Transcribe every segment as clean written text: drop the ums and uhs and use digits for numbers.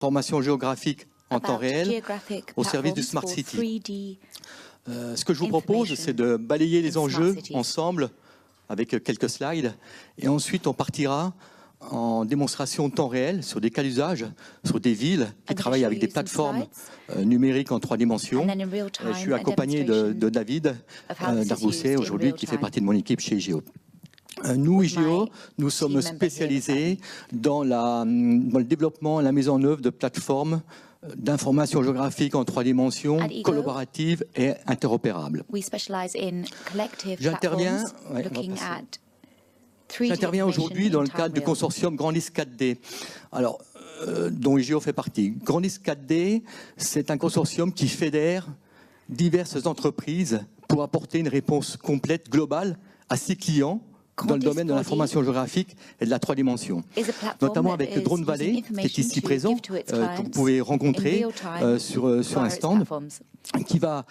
d'information géographique en temps réel au service du Smart City. Ce que je vous propose, c'est de balayer les enjeux ensemble avec quelques slides. Et ensuite, on partira en démonstration temps réel sur des cas d'usage, sur des villes qui travaillent avec des plateformes numériques en 3 dimensions. Je suis accompagné de David Darbousset aujourd'hui, qui fait partie de mon équipe chez IGEO. Nous, IGEO, nous sommes spécialisés dans le développement et la mise en œuvre de plateformes d'information géographique en 3 dimensions, collaboratives et interopérables. J'interviens aujourd'hui dans le cadre du consortium Grandis 4D, dont IGEO fait partie. Grandis 4D, c'est un consortium qui fédère diverses entreprises pour apporter une réponse complète, globale, à ses clients dans le domaine de l'information géographique et de la 3 dimensions, notamment avec le Drone Valley, qui est ici présent, que vous pouvez rencontrer sur un stand, qui va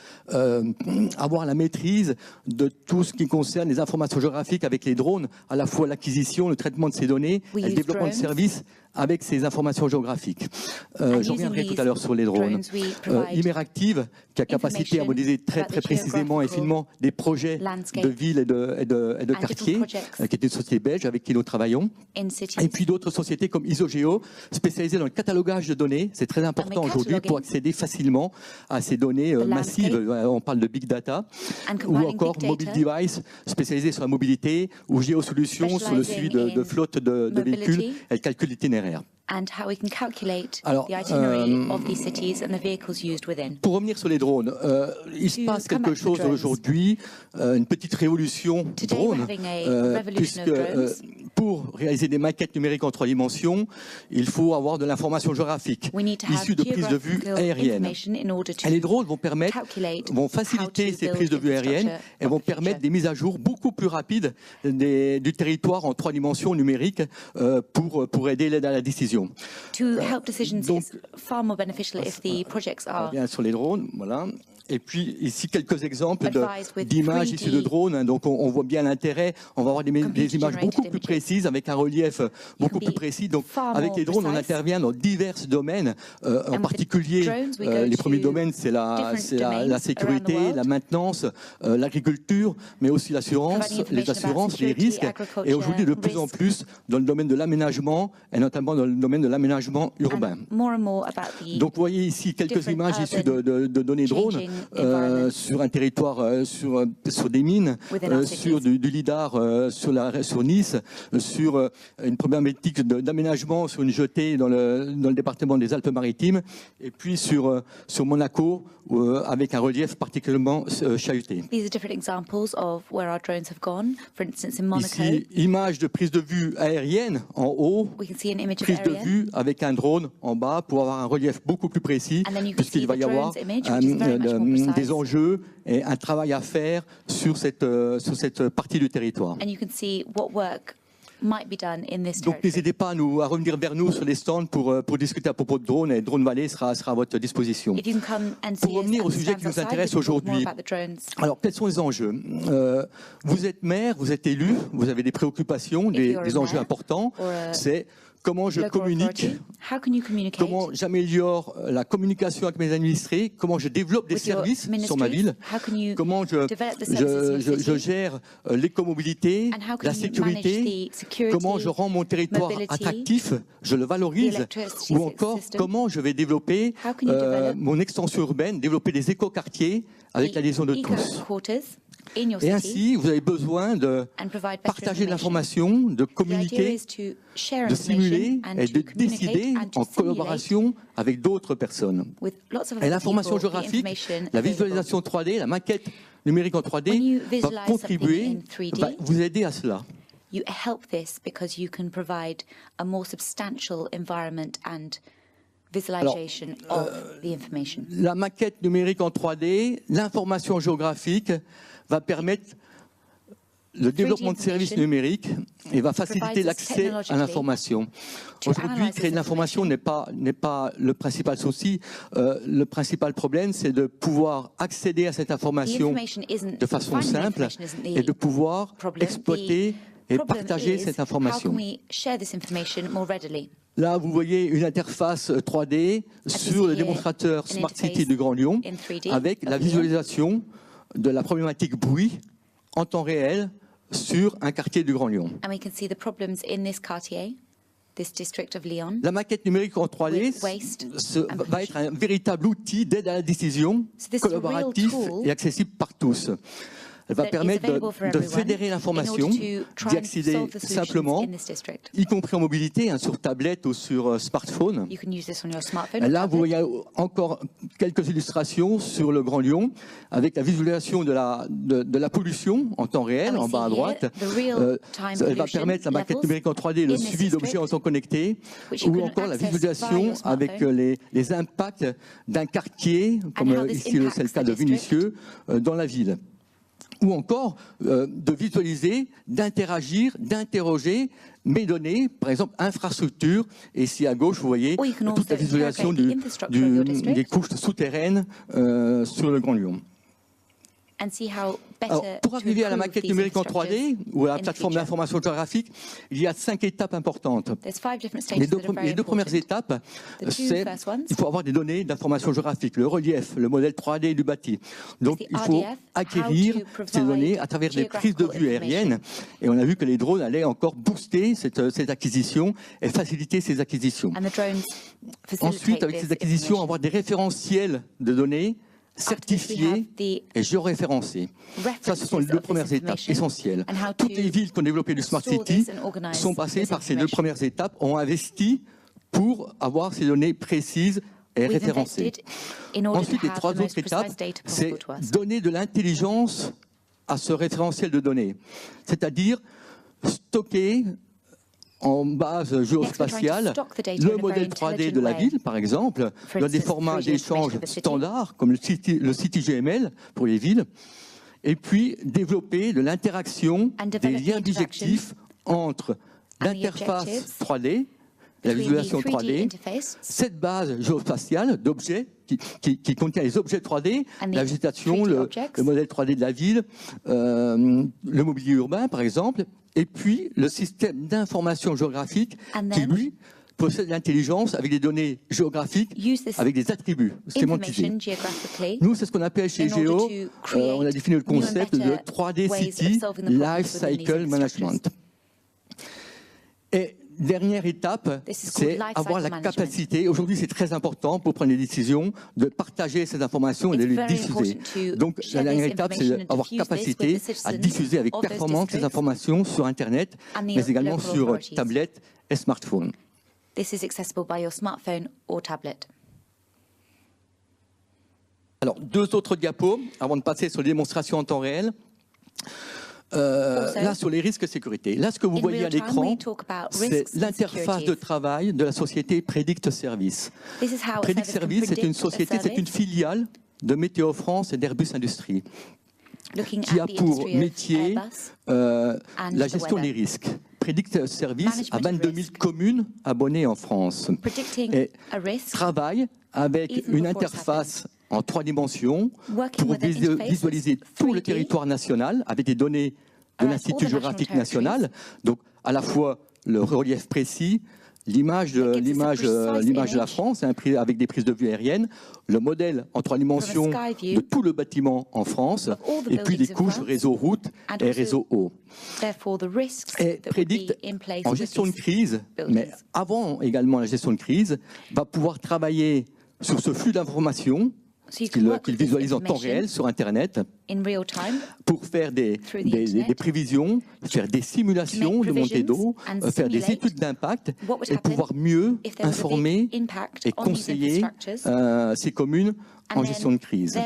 avoir la maîtrise de tout ce qui concerne les informations géographiques avec les drones, à la fois l'acquisition, le traitement de ces données, et le développement de services avec ces informations géographiques. Je reviendrai tout à l'heure sur les drones. Imeractive, qui a capacité à modéliser très précisément et finement des projets de villes et de quartiers, qui est une société belge avec qui nous travaillons. Et puis d'autres sociétés comme Isogeo, spécialisées dans le catalogage de données. C'est très important aujourd'hui pour accéder facilement à ces données massives. On parle de big data. Ou encore Mobile Device, spécialisé sur la mobilité, ou GeoSolutions sur le suivi de flotte de véhicules et le calcul d'itinéraire. Pour revenir sur les drones, il se passe quelque chose aujourd'hui, une petite révolution drone, puisque pour réaliser des maquettes numériques en 3 dimensions, il faut avoir de l'information géographique issue de prises de vue aériennes. Et les drones vont faciliter ces prises de vue aériennes et vont permettre des mises à jour beaucoup plus rapides du territoire en 3 dimensions numériques pour aider l'aide à la décision. Donc, bien sur les drones, voilà. Et puis ici quelques exemples d'images issues de drones. Donc on voit bien l'intérêt. On va avoir des images beaucoup plus précises avec un relief beaucoup plus précis. Donc avec les drones, on intervient dans divers domaines. En particulier, les premiers domaines, c'est la sécurité, la maintenance, l'agriculture, mais aussi l'assurance, les assurances, les risques. Et aujourd'hui, de plus en plus, dans le domaine de l'aménagement, et notamment dans le domaine de l'aménagement urbain. Donc vous voyez ici quelques images issues de données drones. Sur un territoire, sur des mines, sur du lidar sur Nice, sur une problématique d'aménagement sur une jetée dans le département des Alpes-Maritimes, et puis sur Monaco, avec un relief particulièrement chahuté. Ici, image de prise de vue aérienne en haut, prise de vue avec un drone en bas pour avoir un relief beaucoup plus précis, puisqu'il va y avoir des enjeux et un travail à faire sur cette partie du territoire. Donc n'hésitez pas à revenir vers nous sur les stands pour discuter à propos de drones, et Drone Valley sera à votre disposition. Pour revenir au sujet qui nous intéresse aujourd'hui, alors quels sont les enjeux? Vous êtes maire, vous êtes élu, vous avez des préoccupations, des enjeux importants. C'est comment je communique, comment j'améliore la communication avec mes administrés, comment je développe des services sur ma ville, comment je gère l'écomobilité, la sécurité, comment je rends mon territoire attractif, je le valorise, ou encore comment je vais développer mon extension urbaine, développer des écoquartiers avec l'adhésion de tous. Et ainsi, vous avez besoin de partager de l'information, de communiquer, de simuler et de décider en collaboration avec d'autres personnes. Et l'information géographique, la visualisation 3D, la maquette numérique en 3D va contribuer, va vous aider à cela. You help this because you can provide a more substantial environment and visualization of the information. La maquette numérique en 3D, l'information géographique va permettre le développement de services numériques et va faciliter l'accès à l'information. Aujourd'hui, créer de l'information n'est pas le principal souci. Le principal problème, c'est de pouvoir accéder à cette information de façon simple et de pouvoir exploiter et partager cette information. Là, vous voyez une interface 3D sur le démonstrateur Smart City du Grand Lyon avec la visualisation de la problématique bruit en temps réel sur un quartier du Grand Lyon. And we can see the problems in this quartier, this district of Lyon. La maquette numérique en 3D va être un véritable outil d'aide à la décision, collaboratif et accessible par tous. Elle va permettre de fédérer l'information, d'y accéder simplement, y compris en mobilité, sur tablette ou sur smartphone. Là, vous voyez encore quelques illustrations sur le Grand Lyon, avec la visualisation de la pollution en temps réel, en bas à droite. Elle va permettre, la maquette numérique en 3D, le suivi d'objets en temps connecté, ou encore la visualisation avec les impacts d'un quartier, comme ici c'est le cas de Vénissieux, dans la ville. Ou encore de visualiser, d'interagir, d'interroger mes données, par exemple infrastructure, et ici à gauche vous voyez toute la visualisation des couches souterraines sur le Grand Lyon. Alors, pour arriver à la maquette numérique en 3D ou à la plateforme d'information géographique, il y a 5 étapes importantes. Les deux premières étapes, c'est qu'il faut avoir des données d'information géographique, le relief, le modèle 3D du bâti. Donc il faut acquérir ces données à travers des prises de vue aériennes. Et on a vu que les drones allaient encore booster cette acquisition et faciliter ces acquisitions. Ensuite, avec ces acquisitions, avoir des référentiels de données certifiés et géoréférencés. Ça, ce sont les deux premières étapes essentielles. Toutes les villes qui ont développé du Smart City sont passées par ces deux premières étapes, ont investi pour avoir ces données précises et référencées. Ensuite, les 3 autres étapes, c'est donner de l'intelligence à ce référentiel de données. C'est-à-dire stocker en base géospatiale, le modèle 3D de la ville, par exemple, dans des formats d'échange standards, comme le CityGML pour les villes, et puis développer de l'interaction, des liens bijectifs entre l'interface 3D, la visualisation 3D, cette base géospatiale d'objets qui contient les objets 3D, la végétation, le modèle 3D de la ville, le mobilier urbain, par exemple, et puis le système d'information géographique qui, lui, possède l'intelligence avec des données géographiques, avec des attributs sémantisés. Nous, c'est ce qu'on appelle chez Géo, on a défini le concept de 3D City Life Cycle Management. Et dernière étape, c'est avoir la capacité, aujourd'hui c'est très important pour prendre des décisions, de partager ces informations et de les diffuser. Donc la dernière étape, c'est avoir capacité à diffuser avec performance ces informations sur Internet, mais également sur tablette et smartphone. This is accessible by your smartphone or tablet. Alors, 2 autres diapos, avant de passer sur les démonstrations en temps réel. Là, sur les risques de sécurité. Là, ce que vous voyez à l'écran, c'est l'interface de travail de la société Predict Service. Predict Service, c'est une société, c'est une filiale de Météo France et d'Airbus Industrie, qui a pour métier la gestion des risques. Predict Service a 22 000 communes abonnées en France et travaille avec une interface en 3 dimensions pour visualiser tout le territoire national avec des données de l'Institut géographique national, donc à la fois le relief précis, l'image de la France avec des prises de vue aériennes, le modèle en 3 dimensions de tout le bâtiment en France, et puis des couches réseau route et réseau eau. Et Predict, en gestion de crise, mais avant également la gestion de crise, va pouvoir travailler sur ce flux d'informations qu'il visualise en temps réel sur Internet pour faire des prévisions, faire des simulations de montée d'eau, faire des études d'impact et pouvoir mieux informer et conseiller ces communes en gestion de crise.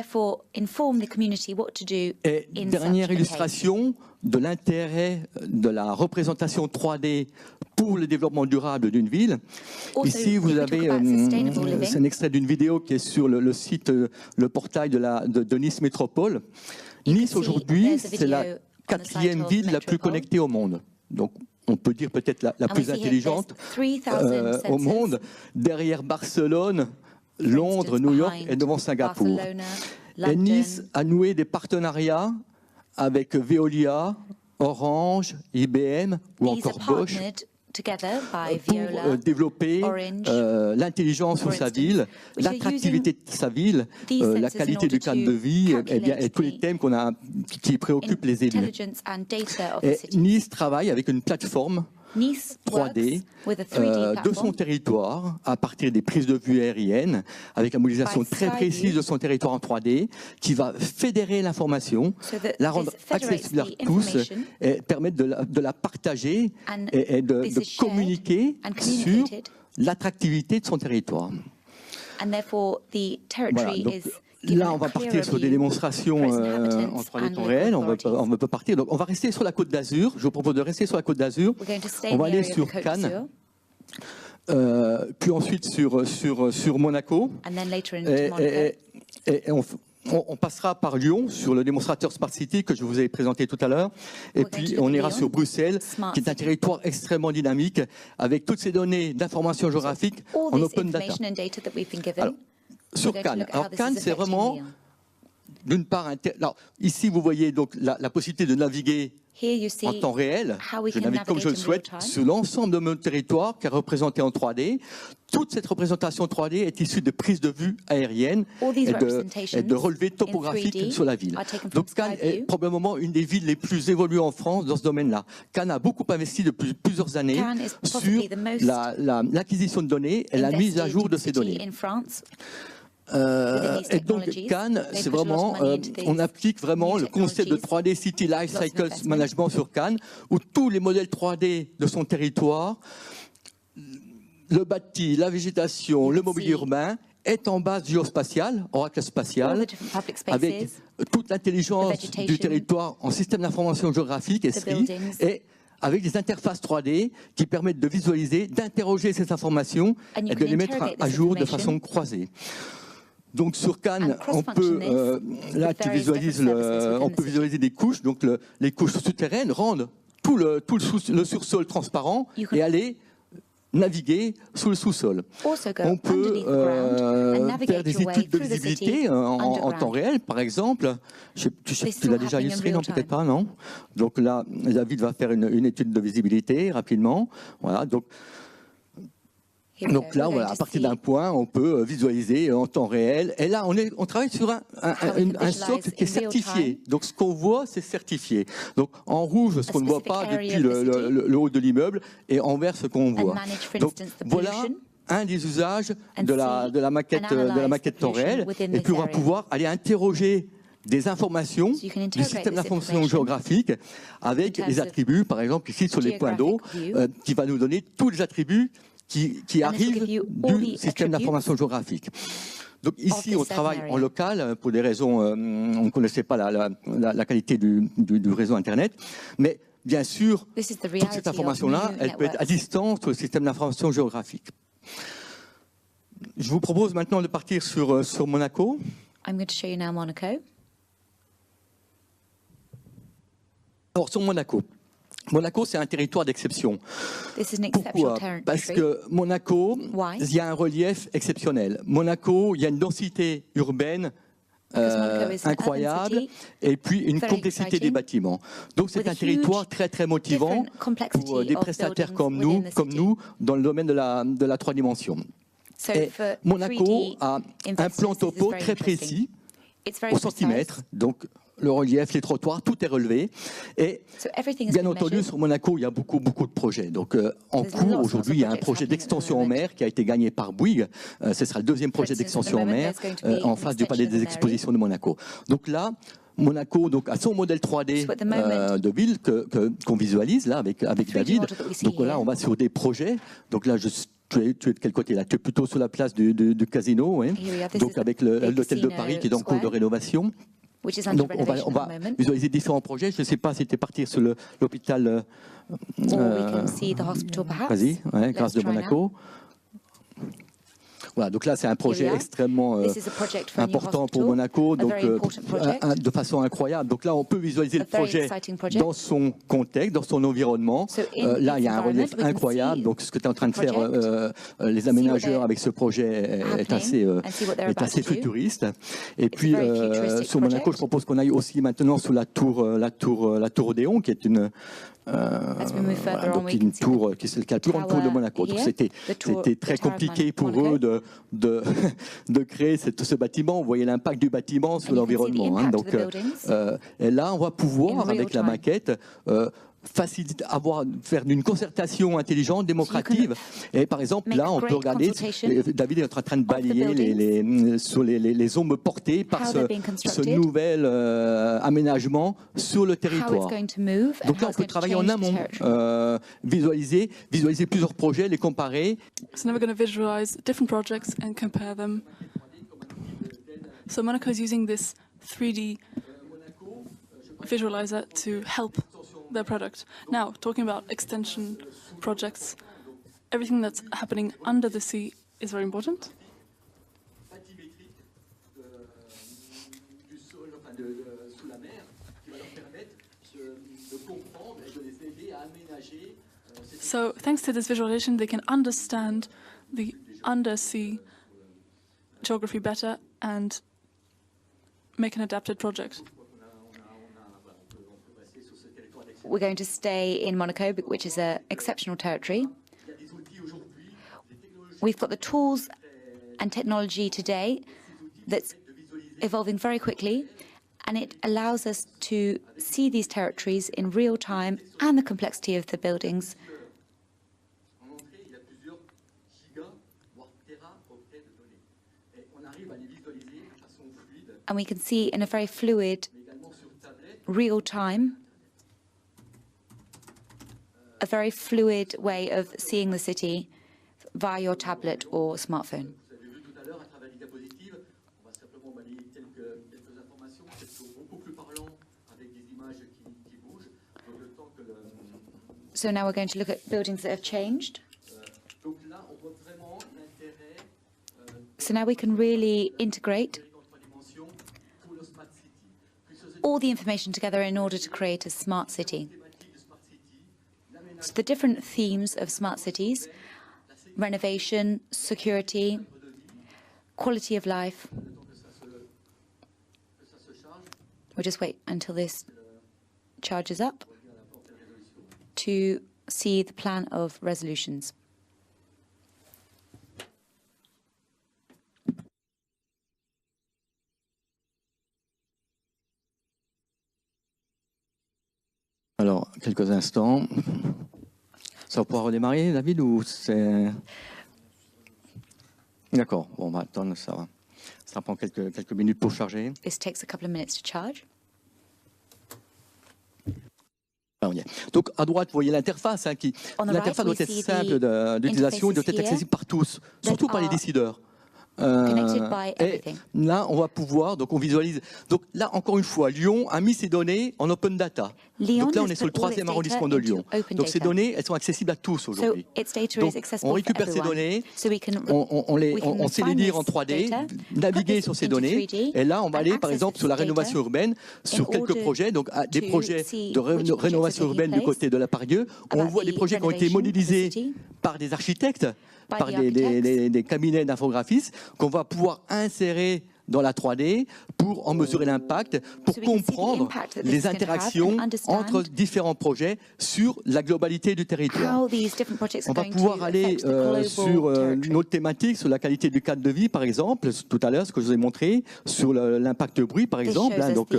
Et dernière illustration de l'intérêt de la représentation 3D pour le développement durable d'une ville. Ici, vous avez, c'est un extrait d'une vidéo qui est sur le site, le portail de Nice Métropole. Nice, aujourd'hui, c'est la 4e ville la plus connectée au monde. Donc, on peut dire peut-être la plus intelligente au monde, derrière Barcelone, Londres, New York et devant Singapour. Et Nice a noué des partenariats avec Veolia, Orange, IBM ou encore Bosch together by pour Viola, développer Orange, l'intelligence sur for sa instance, ville, which are l'attractivité de sa ville, these la sensors in qualité du order cadre to de vie, et tous les calculate thèmes qui préoccupent les élus. intelligence and data of the Et city. Nice travaille avec une plateforme Nice 3D works with a 3D de son platform territoire à partir des prises de vue aériennes avec la modélisation By très Skyview. précise de son territoire en 3D qui va fédérer l'information, so that la rendre this federates accessible à the tous information et permettre de la partager and et de this is shared communiquer and sur communicated. l'attractivité de son territoire. And therefore the Voilà, territory donc, is given là, on a va clearer partir sur des view démonstrations for its inhabitants en 3D and temps local réel. On authorities. ne peut partir. Donc, on va rester sur la Côte d'Azur. Je vous propose de rester sur la Côte d'Azur. We're going to stay On in va the aller area of sur the Côte Cannes, d'Azur, puis ensuite sur Monaco. and then later into Et, Monaco. et on passera par Lyon sur le démonstrateur Smart City que je vous ai présenté tout à l'heure. Et We're going puis to on look at ira Lyon, sur Bruxelles, Smart qui est un City. territoire extrêmement dynamique avec toutes ces données d'information géographique All en this open data. information and data that we've been given. Alors, sur we're going to Cannes. look at Alors how this Cannes, is c'est affecting vraiment Lyon. d'une part. Alors, ici, vous voyez donc la possibilité de naviguer Here you see en temps réel. how we Je can navigue comme je le navigate in souhaite real time. sur l'ensemble de mon territoire qui est représenté en 3D. Toute cette représentation 3D est issue de prises de vue aériennes All these et representations de relevés in topographiques 3D sur la ville. are taken from Donc Cannes est Skyview. probablement une des villes les plus évoluées en France dans ce domaine-là. Cannes a beaucoup investi depuis plusieurs années Cannes is sur possibly the most l'acquisition de données et la mise à jour de ces données. in France. Et donc Cannes, c'est vraiment, on applique vraiment le concept de 3D City Life Cycle Management sur Cannes, où tous les modèles 3D de son territoire, le bâti, la végétation, le mobilier urbain, est en base géospatiale, oracle spatial, avec toute l'intelligence du territoire en système d'information géographique, ESRI, et avec des interfaces 3D qui permettent de visualiser, d'interroger ces informations et de les mettre à jour de façon croisée. Donc sur Cannes, on peut, là tu visualises, on peut visualiser des couches, donc les couches souterraines rendent tout le sur-sol transparent et aller naviguer sous le sous-sol. On peut faire des études de visibilité en temps réel, par exemple. Tu l'as déjà illustré, non, peut-être pas, non? Donc là, David va faire une étude de visibilité rapidement. Voilà, donc là, voilà, à partir d'un point, on peut visualiser en temps réel. Et là, on travaille sur un socle qui est certifié. Donc, ce qu'on voit, c'est certifié. Donc, en rouge, ce qu'on ne voit pas depuis le haut de l'immeuble, et en vert, ce qu'on voit. Donc, voilà un des usages de la maquette temps réel. Et puis, on va pouvoir aller interroger des informations du système d'information géographique avec les attributs, par exemple, ici sur les points d'eau, qui va nous donner tous les attributs qui arrivent du système d'information géographique. Donc ici, on travaille en local pour des raisons, on ne connaissait pas la qualité du réseau Internet, mais bien sûr, toute cette information-là, elle peut être à distance sur le système d'information géographique. Je vous propose maintenant de partir sur Monaco. I'm going to show you now Monaco. Alors sur Monaco. Monaco, c'est un territoire d'exception. Pourquoi? Parce que Monaco, il y a un relief exceptionnel. Monaco, il y a une densité urbaine incroyable et puis une complexité des bâtiments. Donc c'est un territoire très très motivant pour des prestataires comme nous dans le domaine de la 3 dimensions. Et Monaco a un plan topo très précis au centimètre, donc le relief, les trottoirs, tout est relevé. Et bien entendu, sur Monaco, il y a beaucoup de projets. Donc en cours, aujourd'hui, il y a un projet d'extension en mer qui a été gagné par Bouygues. Ce sera le deuxième projet d'extension en mer en face du palais des expositions de Monaco. Donc là, Monaco a son modèle 3D de ville qu'on visualise là avec David. Donc là, on va sur des projets. Donc là, tu es de quel côté là? Tu es plutôt sur la place du casino, hein? Donc avec l'hôtel de Paris qui est en cours de rénovation. Donc on va visualiser différents projets. Je ne sais pas si tu es parti sur l'hôpital Vas-y, grâce de Monaco. Voilà, donc là, c'est un projet extrêmement important pour Monaco, donc de façon incroyable. Donc là, on peut visualiser le projet dans son contexte, dans son environnement. Là, il y a un relief incroyable. Donc, ce que tu es en train de faire, les aménageurs avec ce projet est assez futuriste. Et puis, sur Monaco, je propose qu'on aille aussi maintenant sous la tour Odéon, qui est une tour qui est le plus grande tour de Monaco. Donc c'était très compliqué pour eux de créer ce bâtiment. Vous voyez l'impact du bâtiment sur l'environnement. Donc et là, on va pouvoir, avec la maquette, faire une concertation intelligente, démocrative. Et par exemple, là, on peut regarder, David est en train de balayer sur les ombres portées par ce nouvel aménagement sur le territoire. Donc là, on peut travailler en amont, visualiser plusieurs projets, les comparer. So now we're going to visualize different projects and compare them. So Monaco is using this 3D visualizer to help their product. Now, talking about extension projects, everything that's happening under the sea is very important. So, thanks to this visualization, they can understand the undersea geography better and make an adapted project. We're going to stay in Monaco, which is an exceptional territory. We've got the tools and technology today that's evolving very quickly, and it allows us to see these territories in real time and the complexity of the buildings. And we can see in a very fluid, real time, a very fluid way of seeing the city via your tablet or smartphone. So now we're going to look at buildings that have changed. So now we can really integrate all the information together in order to create a smart city. So the different themes of smart cities: renovation, security, quality of life. We'll just wait until this charges up to see the plan of resolutions. Alors, quelques instants. Ça va pouvoir redémarrer, David, ou c'est... D'accord, bon, on va attendre, ça va. Ça prend quelques minutes pour charger. This takes a couple of minutes to charge. Donc, à droite, vous voyez l'interface. L'interface doit être simple d'utilisation, doit être accessible par tous, surtout par les décideurs. Et là, on va pouvoir, donc on visualise. Donc là, encore une fois, Lyon a mis ses données en open data. Donc là, on est sur le 3e arrondissement de Lyon. Donc ces données, elles sont accessibles à tous aujourd'hui. Donc on récupère ces données, on sait les lire en 3D, naviguer sur ces données. Et là, on va aller, par exemple, sur la rénovation urbaine, sur quelques projets, donc des projets de rénovation urbaine du côté de la Parieux. On voit des projets qui ont été modélisés par des architectes, par des cabinets d'infographistes, qu'on va pouvoir insérer dans la 3D pour en mesurer l'impact, pour comprendre les interactions entre différents projets sur la globalité du territoire. On va pouvoir aller sur une autre thématique, sur la qualité du cadre de vie, par exemple, tout à l'heure, ce que je vous ai montré, sur l'impact bruit, par exemple. Donc,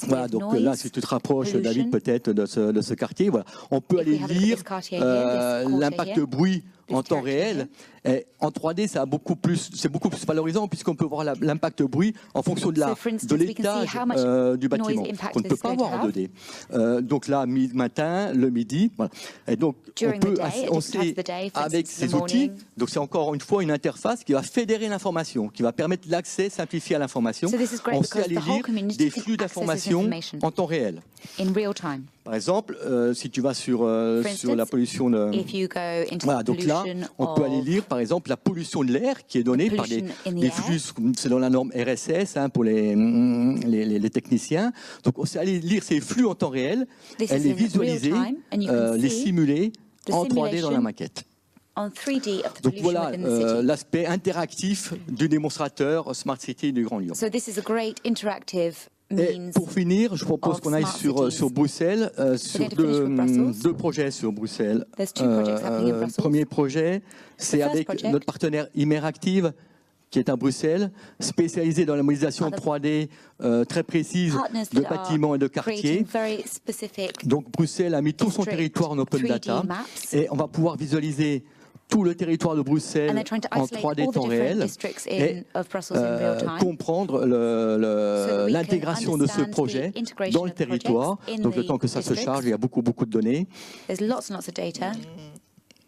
voilà, donc là, si tu te rapproches, David, peut-être de ce quartier, voilà, on peut aller lire l'impact bruit en temps réel. Et en 3D, c'est beaucoup plus valorisant, puisqu'on peut voir l'impact bruit en fonction de l'étage du bâtiment, qu'on ne peut pas voir en 2D. Donc là, matin, le midi, voilà. Et donc on sait avec ces outils, donc c'est encore une fois une interface qui va fédérer l'information, qui va permettre l'accès simplifié à l'information. On sait aller lire des flux d'informations en temps réel. Par exemple, si tu vas sur la pollution de... If you go into Voilà, the donc là, pollution on peut aller of lire, par exemple, la pollution de l'air qui est donnée par pollution in the des air. flux selon la norme RSS pour les techniciens. Donc, on sait aller lire ces flux en temps réel, This elle is les in visualiser, real time, and you can les see simuler the en 3D dans la simulation maquette. on 3D of the Donc pollution voilà within the city. l'aspect interactif du démonstrateur Smart City du Grand Lyon. So this is a great interactive Et means. pour finir, je propose of qu'on aille smart sur cities. Bruxelles, sur going to finish with Brussels. deux projets sur Bruxelles. There's two projects happening in Brussels. Premier projet, c'est first avec project. notre partenaire Imeractive, qui est à Bruxelles, spécialisé dans la modélisation Are the 3D très précise Partners de that are bâtiments et de creating quartiers. very specific Donc Bruxelles a mis tout son district territoire en open 3D data maps. et on va pouvoir visualiser tout le territoire de and Bruxelles they're trying to en isolate 3D all the temps different réel districts et of Brussels in real time. comprendre So that we can l'intégration de ce understand projet the integration dans le of the projects territoire. in Donc le the temps que ça se districts. charge, il y a beaucoup de données. There's lots and lots of data.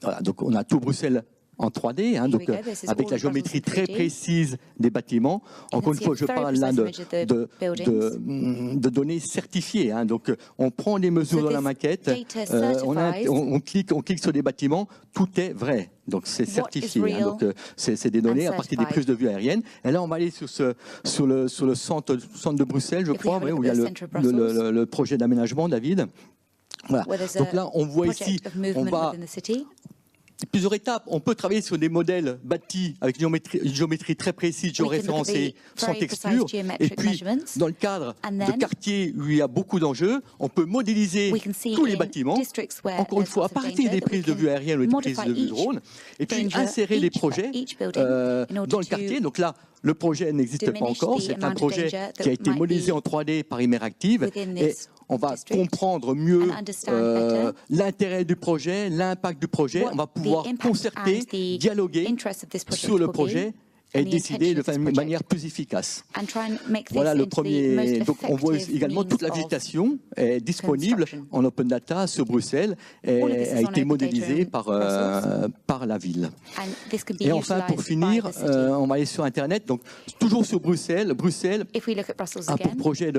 Voilà, donc on a tout Bruxelles en 3D, Here donc we go, this is avec all la of géométrie Brussels in très 3D. précise des bâtiments. You Encore can une fois, see a je very parle là precise image of the buildings. de données certifiées. Donc on prend les mesures So dans la this maquette, data certifies on clique sur des bâtiments, tout est vrai. Donc c'est what is certifié. real Donc c'est des données and à partir des certified. prises de vue aériennes. Et là, on va aller sur le centre de Bruxelles, je If we crois, have a look où il y a at the centre of Brussels. le projet d'aménagement, David. Voilà. Where there's Donc a là, on voit ici, project of on movement va within the city. plusieurs étapes. On peut travailler sur des modèles bâtis avec une géométrie très précise, We can look at géoréférencée, the sans very texture. precise Et geometric puis, measurements. dans le cadre And de then quartiers où il y a beaucoup d'enjeux, on peut modéliser We can see tous les in bâtiments, districts where encore une there's fois, à lots of partir danger des that prises we de can vue aériennes ou des modify prises de vue each drone, et puis danger, insérer les each projets building, in order dans le to quartier. Donc là, le projet n'existe pas diminish encore. the C'est un amount of projet danger that qui a été might modélisé be en 3D par Imeractive. within Et this on va district comprendre mieux and understand better l'intérêt du projet, l'impact du projet. what On va the pouvoir impact concerter, and the dialoguer interest of this project sur le will be projet et and the décider de intention of this project. manière plus efficace. And try and make this Voilà le into the premier. most Donc on voit effective également toute la means of végétation est disponible construction. en open data sur Bruxelles et All of this is a on été open modélisée data par, in Brussels. par la ville. And this can be Et enfin, pour utilised by finir, the city. on va aller sur Internet. Donc toujours sur Bruxelles. Bruxelles If we look at Brussels a pour again, projet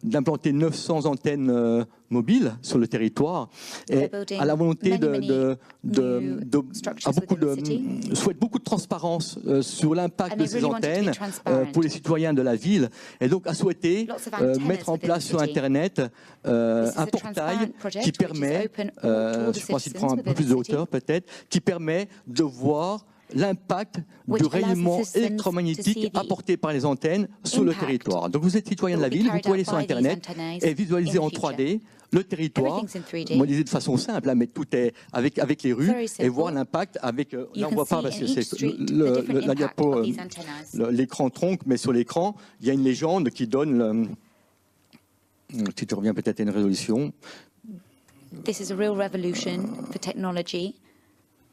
d'implanter 900 antennes mobiles sur le territoire et They're building a la volonté many structures souhaite beaucoup de transparence sur l'impact And de they ces really want it to be antennes transparent. pour les citoyens de la ville et donc a souhaité Lots of antennas mettre en within place the sur city. Internet This is un a portail transparent project qui which is permet, open to all the je pense qu'il citizens prend un peu within plus the de city. hauteur peut-être, qui permet de voir l'impact Which du allows the rayonnement citizens to see électromagnétique the apporté par les antennes sur le impact territoire. Donc vous êtes citoyen de la that will ville, be vous pouvez aller sur carried out by Internet these antennas et visualiser in the en future. 3D le territoire, Everything's in 3D. modélisé de façon simple, mais tout est avec les rues Very et simple. voir l'impact avec. You Là on can voit pas see parce in que each c'est street the la different impact diapo, of these antennas. l'écran tronque, mais sur l'écran il y a une légende qui donne. Si tu reviens peut-être à une résolution. This is a real revolution for technology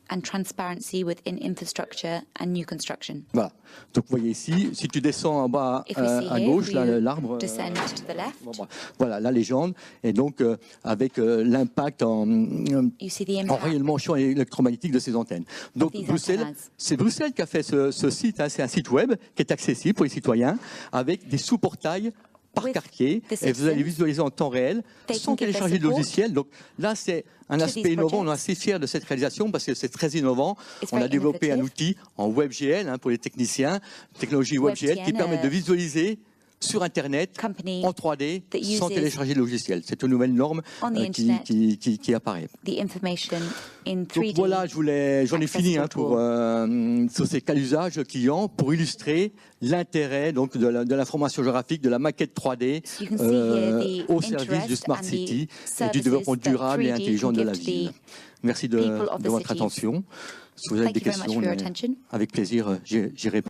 and transparency within infrastructure and new construction. Voilà. Donc vous voyez ici, si tu descends en bas If we see à here, gauche, if là, you l'arbre. descend to the left, Voilà la légende. Et donc avec l'impact en you see the impact. rayonnement champ électromagnétique de ces antennes. Donc these Bruxelles, antennas. c'est Bruxelles qui a fait ce site. C'est un site web qui est accessible pour les citoyens avec des sous-portails par With quartier the et vous allez citizens, visualiser en temps réel they sans can give their télécharger de support logiciel. Donc là, c'est un to aspect these innovant. On est projects. assez fiers de cette réalisation parce que c'est très innovant. It's On a very développé un innovative. outil en WebGL pour les techniciens, technologie WebGL qui WebGL, permet de visualiser sur Internet company en 3D that sans uses télécharger de logiciel. C'est une nouvelle norme on the qui apparaît. the information in 3D. Donc voilà, j'en ai fini accessible sur ces cas d'usage clients pour illustrer l'intérêt donc de l'information géographique, de la maquette 3D So you can see here the au service du interest Smart and the City et du services développement that durable et 3D intelligent can de la give to ville. the Merci people of de the votre cities. attention. Si vous avez Thank des you very much questions, for your attention. avec plaisir, j'y réponds.